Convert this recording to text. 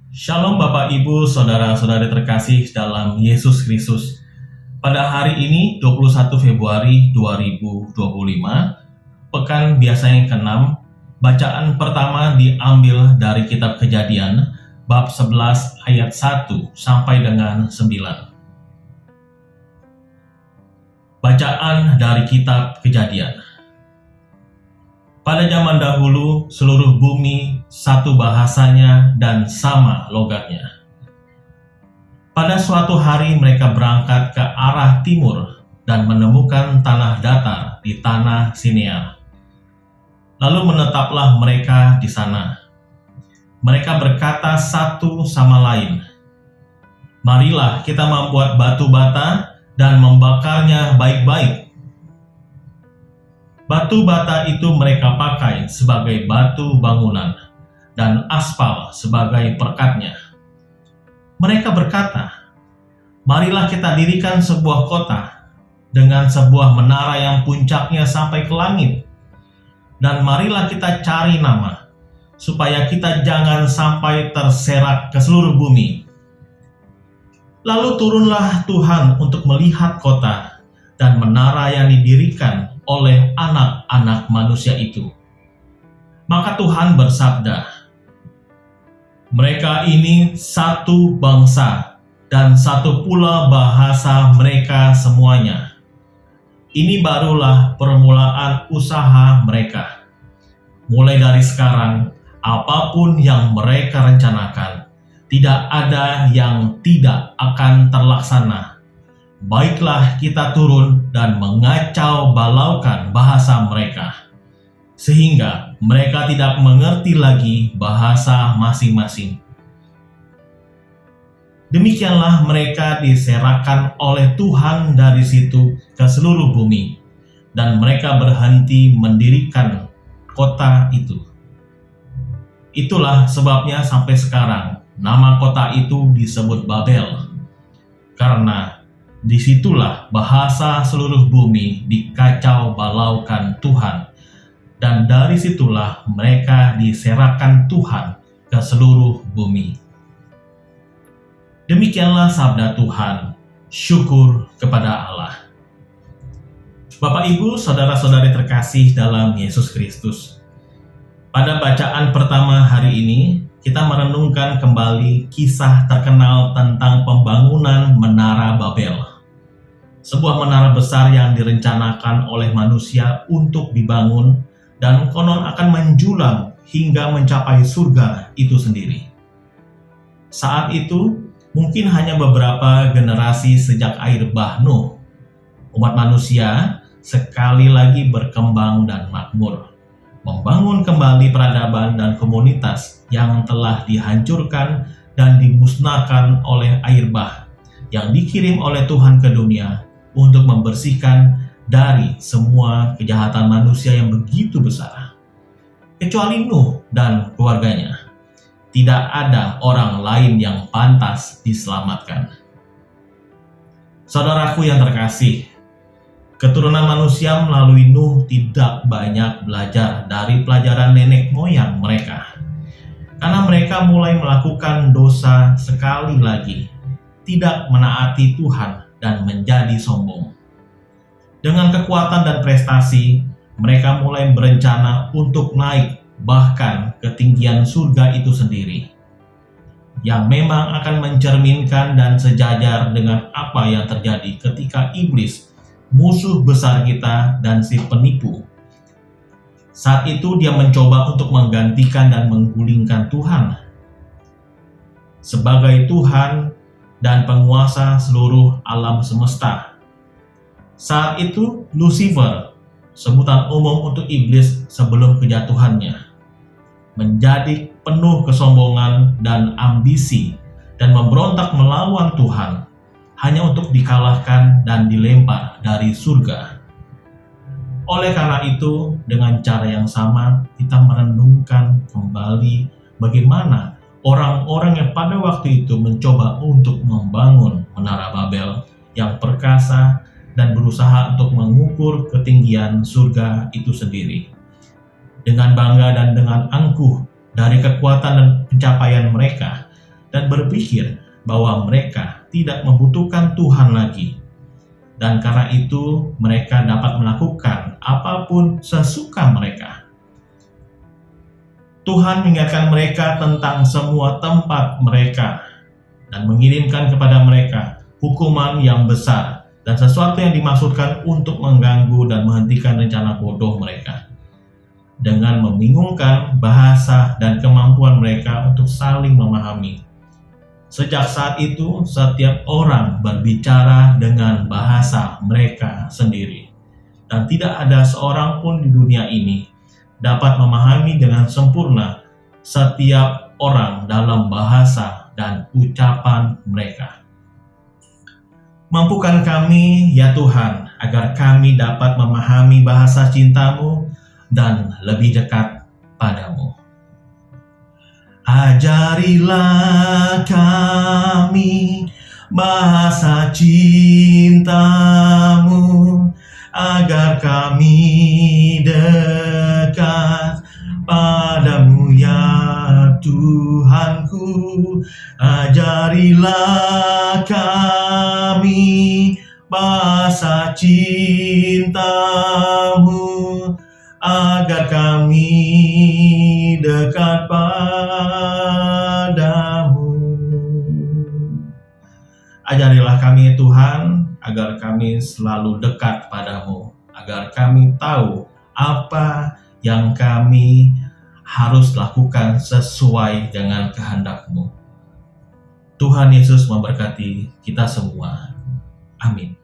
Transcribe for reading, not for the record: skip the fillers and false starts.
Shalom Bapak Ibu, Saudara-saudari terkasih dalam Yesus Kristus. Pada hari ini 21 Februari 2025, pekan biasa yang ke-6, bacaan pertama diambil dari kitab Kejadian bab 11 ayat 1 sampai dengan 9. Bacaan dari kitab Kejadian. Pada zaman dahulu, seluruh bumi satu bahasanya dan sama logatnya. Pada suatu hari mereka berangkat ke arah timur dan menemukan tanah datar di tanah Sinear. Lalu menetaplah mereka di sana. Mereka berkata satu sama lain, "Marilah kita membuat batu bata dan membakarnya baik-baik." Batu bata itu mereka pakai sebagai batu bangunan dan aspal sebagai perkatnya. Mereka berkata, "Marilah kita dirikan sebuah kota dengan sebuah menara yang puncaknya sampai ke langit. Dan marilah kita cari nama, supaya kita jangan sampai terserak ke seluruh bumi." Lalu turunlah Tuhan untuk melihat kota dan menara yang didirikan oleh anak-anak manusia itu. Maka Tuhan bersabda, "Mereka ini satu bangsa dan satu pula bahasa mereka semuanya. Ini barulah permulaan usaha mereka. Mulai dari sekarang, apapun yang mereka rencanakan, tidak ada yang tidak akan terlaksana. Baiklah kita turun dan mengacau balaukan bahasa mereka, sehingga mereka tidak mengerti lagi bahasa masing-masing." Demikianlah mereka diserahkan oleh Tuhan dari situ ke seluruh bumi, dan mereka berhenti mendirikan kota itu. Itulah sebabnya sampai sekarang nama kota itu disebut Babel, karena disitulah bahasa seluruh bumi dikacau balaukan Tuhan, dan dari situlah mereka diserahkan Tuhan ke seluruh bumi. Demikianlah sabda Tuhan. Syukur kepada Allah. Bapak Ibu, saudara-saudari terkasih dalam Yesus Kristus. Pada bacaan pertama hari ini, kita merenungkan kembali kisah terkenal tentang pembangunan Menara Babel. Sebuah menara besar yang direncanakan oleh manusia untuk dibangun dan konon akan menjulang hingga mencapai surga itu sendiri. Saat itu, mungkin hanya beberapa generasi sejak air bah Nuh, umat manusia sekali lagi berkembang dan makmur, membangun kembali peradaban dan komunitas yang telah dihancurkan dan dimusnahkan oleh air bah yang dikirim oleh Tuhan ke dunia untuk membersihkan dari semua kejahatan manusia yang begitu besar. Kecuali Nuh dan keluarganya, tidak ada orang lain yang pantas diselamatkan. Saudaraku yang terkasih, keturunan manusia melalui Nuh tidak banyak belajar dari pelajaran nenek moyang mereka, karena mereka mulai melakukan dosa sekali lagi, tidak menaati Tuhan dan menjadi sombong. Dengan kekuatan dan prestasi, mereka mulai berencana untuk naik bahkan ketinggian surga itu sendiri, yang memang akan mencerminkan dan sejajar dengan apa yang terjadi ketika iblis, musuh besar kita dan si penipu. Saat itu dia mencoba untuk menggantikan dan menggulingkan Tuhan sebagai Tuhan dan penguasa seluruh alam semesta. Saat itu Lucifer, sebutan umum untuk iblis sebelum kejatuhannya, menjadi penuh kesombongan dan ambisi dan memberontak melawan Tuhan hanya untuk dikalahkan dan dilempar dari surga. Oleh karena itu, dengan cara yang sama kita merenungkan kembali bagaimana orang-orang yang pada waktu itu mencoba untuk membangun Menara Babel yang perkasa dan berusaha untuk mengukur ketinggian surga itu sendiri. Dengan bangga dan dengan angkuh dari kekuatan dan pencapaian mereka, dan berpikir bahwa mereka tidak membutuhkan Tuhan lagi. Dan karena itu mereka dapat melakukan apapun sesuka mereka. Tuhan mengingatkan mereka tentang semua tempat mereka dan mengirimkan kepada mereka hukuman yang besar dan sesuatu yang dimaksudkan untuk mengganggu dan menghentikan rencana bodoh mereka. Dengan membingungkan bahasa dan kemampuan mereka untuk saling memahami. Sejak saat itu, setiap orang berbicara dengan bahasa mereka sendiri. Dan tidak ada seorang pun di dunia ini dapat memahami dengan sempurna setiap orang dalam bahasa dan ucapan mereka. Mampukan kami, ya Tuhan, agar kami dapat memahami bahasa cinta-Mu dan lebih dekat padamu. Ajarilah kami bahasa cinta-Mu, agar kami dekat padamu, ya Tuhanku. Ajarilah kami bahasa cinta-Mu, agar kami dekat padamu. Ajarilah kami Tuhan, agar kami selalu dekat padamu, agar kami tahu apa yang kami harus lakukan sesuai dengan kehendak-Mu. Tuhan Yesus memberkati kita semua. Amin.